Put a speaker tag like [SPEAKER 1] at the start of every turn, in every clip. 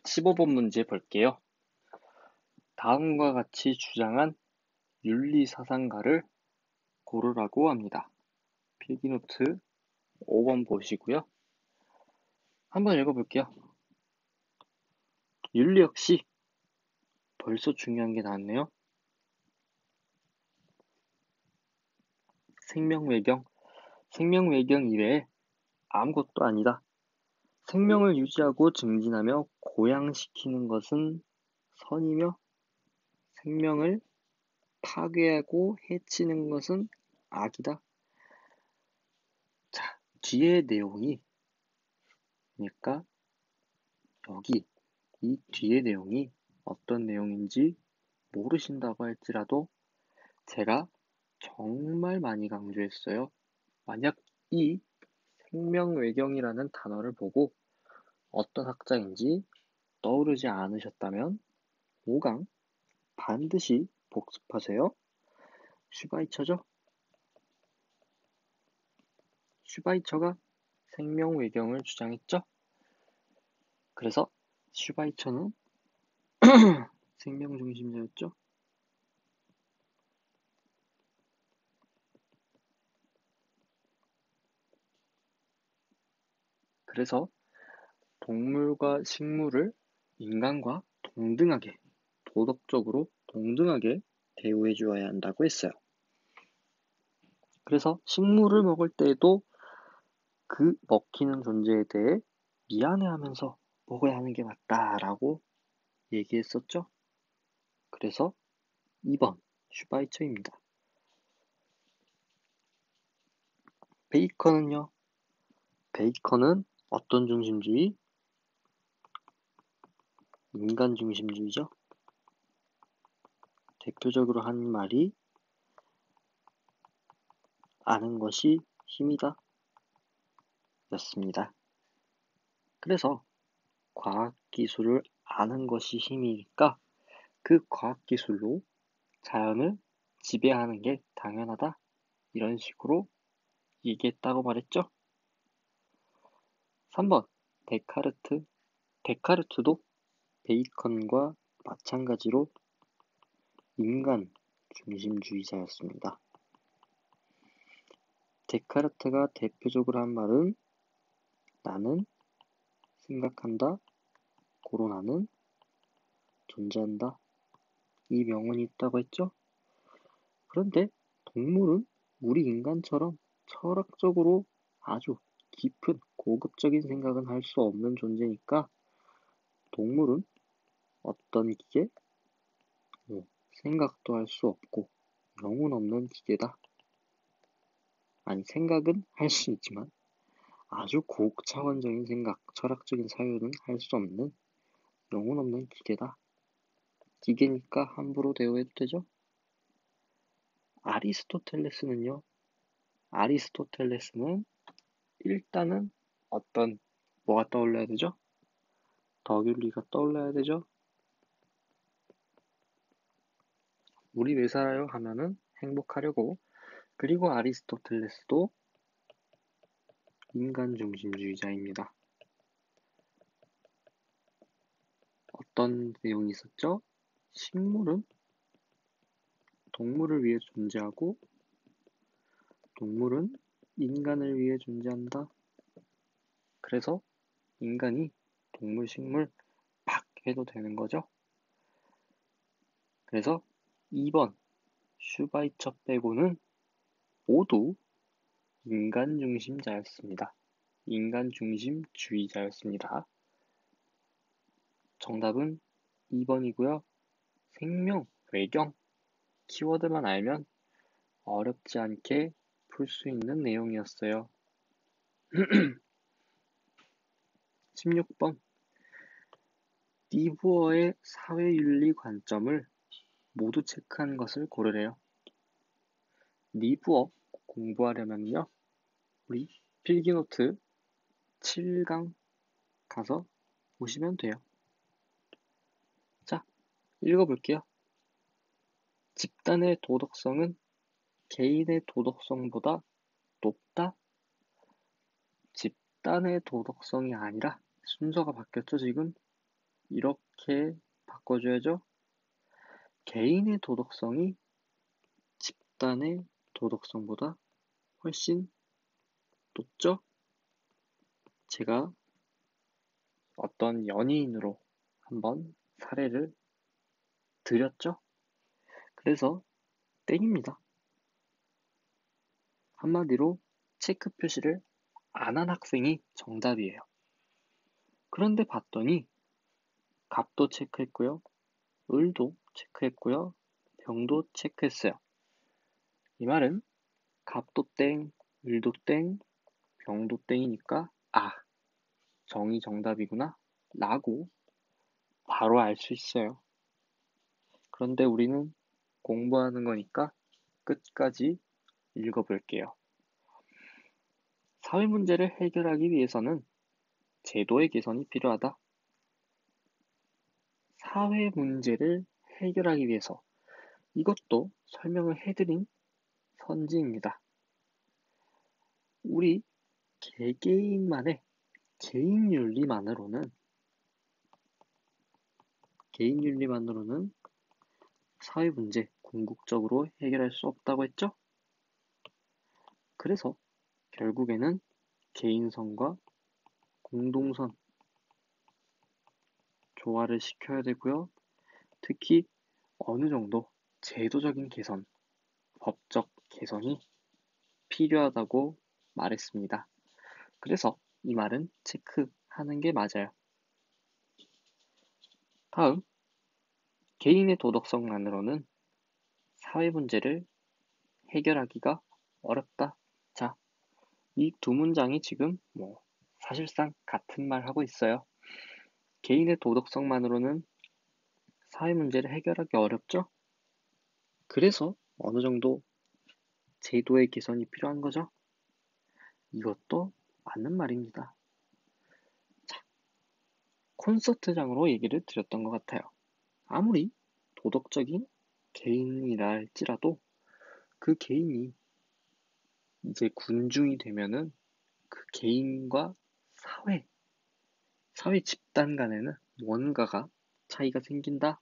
[SPEAKER 1] 15번 문제 볼게요. 다음과 같이 주장한 윤리사상가를 고르라고 합니다. 필기노트 5번 보시고요. 한번 읽어볼게요. 윤리 역시 벌써 중요한 게 나왔네요. 생명 외경 이외에 아무것도 아니다. 생명을 유지하고 증진하며 고양시키는 것은 선이며 생명을 파괴하고 해치는 것은 악이다. 자, 뒤의 내용이 그러니까 여기 이 뒤의 내용이 어떤 내용인지 모르신다고 할지라도 제가 정말 많이 강조했어요. 만약 이 생명외경이라는 단어를 보고 어떤 학자인지 떠오르지 않으셨다면 5강 반드시 복습하세요. 슈바이처죠? 슈바이처가 생명외경을 주장했죠? 그래서 슈바이처는 생명중심자였죠? 그래서 동물과 식물을 인간과 동등하게, 도덕적으로 동등하게 대우해 주어야 한다고 했어요. 그래서 식물을 먹을 때에도 그 먹히는 존재에 대해 미안해하면서 먹어야 하는 게 맞다라고 얘기했었죠. 그래서 2번 슈바이처입니다. 베이컨은요? 베이컨은 어떤 중심주의? 인간 중심주의죠. 대표적으로 한 말이 아는 것이 힘이다 였습니다. 그래서 과학기술을 아는 것이 힘이니까 그 과학기술로 자연을 지배하는 게 당연하다 이런 식으로 얘기했다고 말했죠. 3번 데카르트도 베이컨과 마찬가지로 인간 중심주의자였습니다. 데카르트가 대표적으로 한 말은 나는 생각한다, 고로 나는 존재한다. 이 명언이 있다고 했죠. 그런데 동물은 우리 인간처럼 철학적으로 아주 깊은 고급적인 생각은 할 수 없는 존재니까 동물은 어떤 기계? 생각도 할 수 없고 영혼 없는 기계다. 아니 생각은 할 수 있지만 아주 고차원적인 생각, 철학적인 사유는 할 수 없는 영혼 없는 기계다. 기계니까 함부로 대우해도 되죠? 아리스토텔레스는 일단은 뭐가 떠올라야 되죠? 덕윤리가 떠올라야 되죠? 우리 왜 살아요? 하면은 행복하려고. 그리고 아리스토텔레스도 인간 중심주의자입니다. 어떤 내용이 있었죠? 식물은 동물을 위해 존재하고 동물은 인간을 위해 존재한다. 그래서 인간이 동물, 식물 막 해도 되는 거죠. 그래서 2번 슈바이처 빼고는 모두 인간 중심자였습니다. 인간 중심주의자였습니다. 정답은 2번이고요. 생명, 외경, 키워드만 알면 어렵지 않게 풀 수 있는 내용이었어요. 16번 니부어의 사회윤리 관점을 모두 체크한 것을 고르래요. 니부어 공부하려면요. 우리 필기노트 7강 가서 보시면 돼요. 자, 읽어볼게요. 집단의 도덕성은 개인의 도덕성보다 높다. 집단의 도덕성이 아니라 순서가 바뀌었죠, 지금? 이렇게 바꿔줘야죠. 개인의 도덕성이 집단의 도덕성보다 훨씬 높죠? 제가 어떤 연예인으로 한번 사례를 드렸죠? 그래서 땡입니다. 한마디로 체크 표시를 안 한 학생이 정답이에요. 그런데 봤더니 갑도 체크했고요. 을도 체크했고요. 병도 체크했어요. 이 말은 갑도 땡, 을도 땡, 병도 땡이니까 정이 정답이구나 라고 바로 알 수 있어요. 그런데 우리는 공부하는 거니까 끝까지 읽어볼게요. 사회 문제를 해결하기 위해서는 제도의 개선이 필요하다. 사회 문제를 해결하기 위해서 이것도 설명을 해드린 선지입니다. 우리 개개인만의 개인 윤리만으로는 사회 문제 궁극적으로 해결할 수 없다고 했죠? 그래서 결국에는 개인선과 공동선 조화를 시켜야 되고요. 특히 어느 정도 제도적인 개선, 법적 개선이 필요하다고 말했습니다. 그래서 이 말은 체크하는 게 맞아요. 다음, 개인의 도덕성만으로는 사회 문제를 해결하기가 어렵다. 자, 이 두 문장이 지금 사실상 같은 말 하고 있어요. 개인의 도덕성만으로는 사회 문제를 해결하기 어렵죠? 그래서 어느 정도 제도의 개선이 필요한 거죠? 이것도 맞는 말입니다. 자, 콘서트장으로 얘기를 드렸던 것 같아요. 아무리 도덕적인 개인이라 할지라도 그 개인이 이제 군중이 되면은 그 개인과 사회 집단 간에는 뭔가가 차이가 생긴다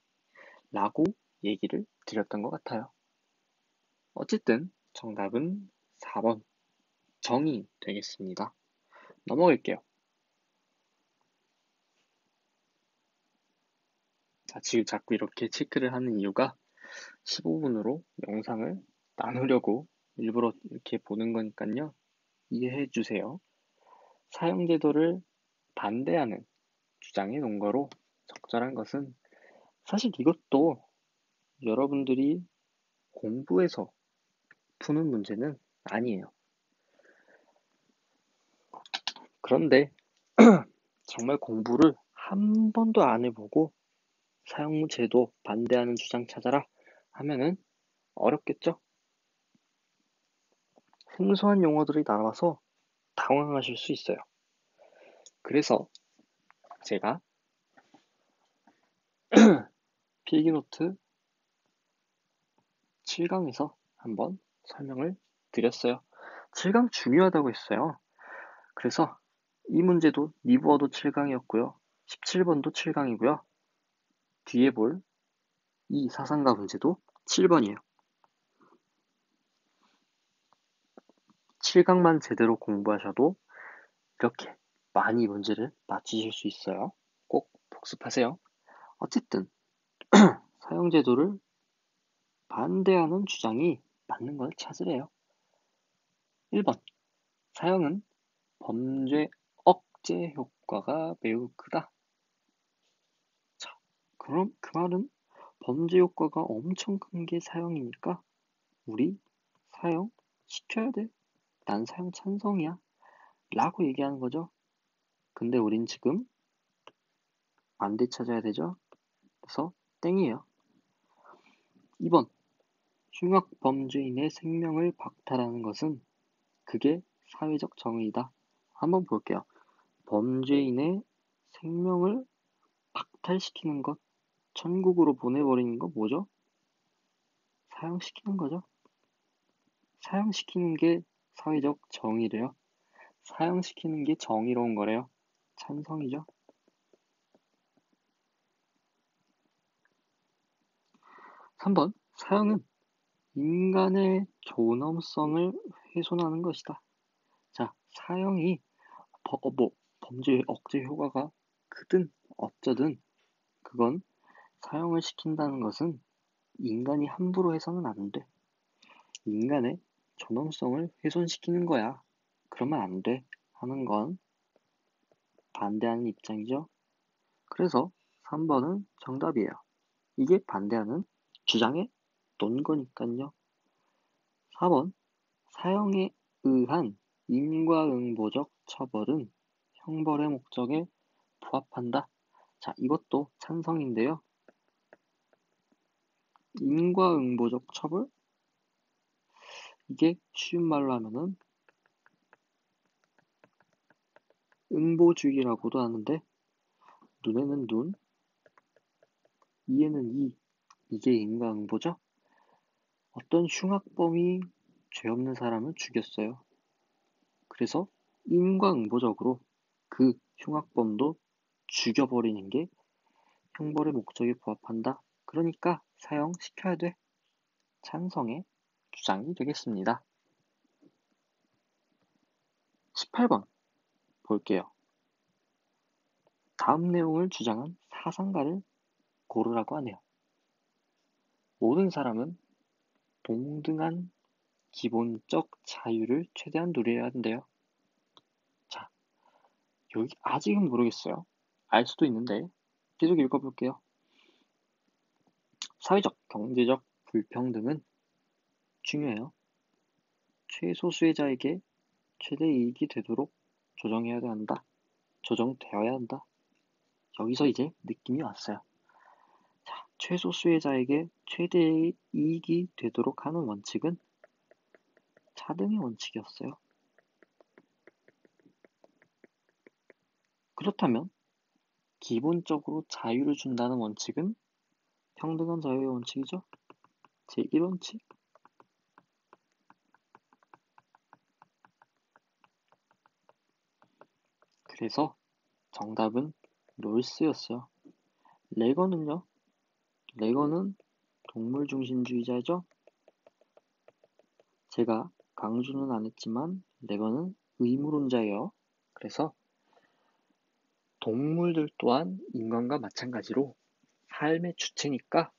[SPEAKER 1] 라고 얘기를 드렸던 것 같아요. 어쨌든 정답은 4번 정이 되겠습니다. 넘어갈게요. 자, 지금 자꾸 이렇게 체크를 하는 이유가 15분으로 영상을 나누려고 일부러 이렇게 보는 거니까요. 이해해 주세요. 사형제도를 반대하는 주장의 논거로 적절한 것은 사실 이것도 여러분들이 공부해서 푸는 문제는 아니에요. 그런데 정말 공부를 한 번도 안 해보고 사형제도 반대하는 주장 찾아라 하면은 어렵겠죠? 생소한 용어들이 나와서 당황하실 수 있어요. 그래서 제가 필기노트 7강에서 한번 설명을 드렸어요. 7강 중요하다고 했어요. 그래서 이 문제도 니부어도 7강이었고요. 17번도 7강이고요. 뒤에 볼 이 사상가 문제도 7번이에요. 7강만 제대로 공부하셔도 이렇게 많이 문제를 맞히실 수 있어요. 꼭 복습하세요. 어쨌든 사형제도를 반대하는 주장이 맞는 걸 찾으래요. 1번 사형은 범죄 억제 효과가 매우 크다. 자, 그럼 그 말은 범죄 효과가 엄청 큰 게 사형이니까 우리 사형 시켜야 돼. 난 사형 찬성이야. 라고 얘기하는 거죠. 근데 우린 지금 반대 찾아야 되죠. 그래서 땡이에요. 2번 흉악 범죄인의 생명을 박탈하는 것은 그게 사회적 정의이다. 한번 볼게요. 범죄인의 생명을 박탈시키는 것, 천국으로 보내버리는 거 뭐죠? 사형시키는 거죠. 사형시키는 게 사회적 정의래요. 사형시키는 게 정의로운 거래요. 찬성이죠. 3번, 사형은 인간의 존엄성을 훼손하는 것이다. 자, 사형이 범죄 억제 효과가 크든 어쩌든 그건 사형을 시킨다는 것은 인간이 함부로 해서는 안 돼. 인간의 존엄성을 훼손시키는 거야. 그러면 안 돼. 하는 건 반대하는 입장이죠. 그래서 3번은 정답이에요. 이게 반대하는 주장의 논거니까요. 4번, 사형에 의한 인과응보적 처벌은 형벌의 목적에 부합한다. 자, 이것도 찬성인데요. 인과응보적 처벌? 이게 쉬운 말로 하면은 응보주의라고도 하는데, 눈에는 눈, 이에는 이. 이게 인과응보죠? 어떤 흉악범이 죄 없는 사람을 죽였어요. 그래서 인과응보적으로 그 흉악범도 죽여버리는 게 형벌의 목적에 부합한다. 그러니까 사형시켜야 돼. 찬성의 주장이 되겠습니다. 18번 볼게요. 다음 내용을 주장한 사상가를 고르라고 하네요. 모든 사람은 동등한 기본적 자유를 최대한 누려야 한대요. 자, 여기 아직은 모르겠어요. 알 수도 있는데 계속 읽어볼게요. 사회적, 경제적 불평등은 중요해요. 최소수의자에게 최대 이익이 되도록 조정되어야 한다. 여기서 이제 느낌이 왔어요. 자, 최소수의자에게 최대의 이익이 되도록 하는 원칙은 차등의 원칙이었어요. 그렇다면 기본적으로 자유를 준다는 원칙은 평등한 자유의 원칙이죠. 제1원칙. 그래서 정답은 롤스였어요. 레거는 동물중심주의자죠. 제가 강조는 안 했지만 레거는 의무론자예요. 그래서 동물들 또한 인간과 마찬가지로 삶의 주체니까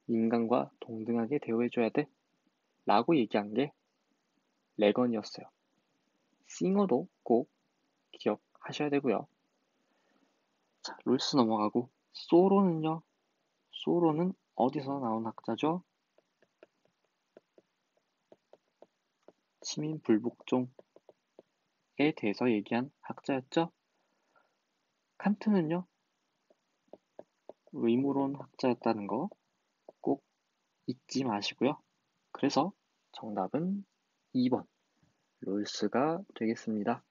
[SPEAKER 1] 인간과 동등하게 대우해줘야 돼 라고 얘기한 게 레건이었어요. 싱어도 꼭 기억하셔야 되고요. 자, 롤스 넘어가고 소로는요. 소로는 어디서 나온 학자죠? 시민 불복종에 대해서 얘기한 학자였죠. 칸트는요. 의무론 학자였다는 거 꼭 잊지 마시고요. 그래서 정답은 2번 롤스가 되겠습니다.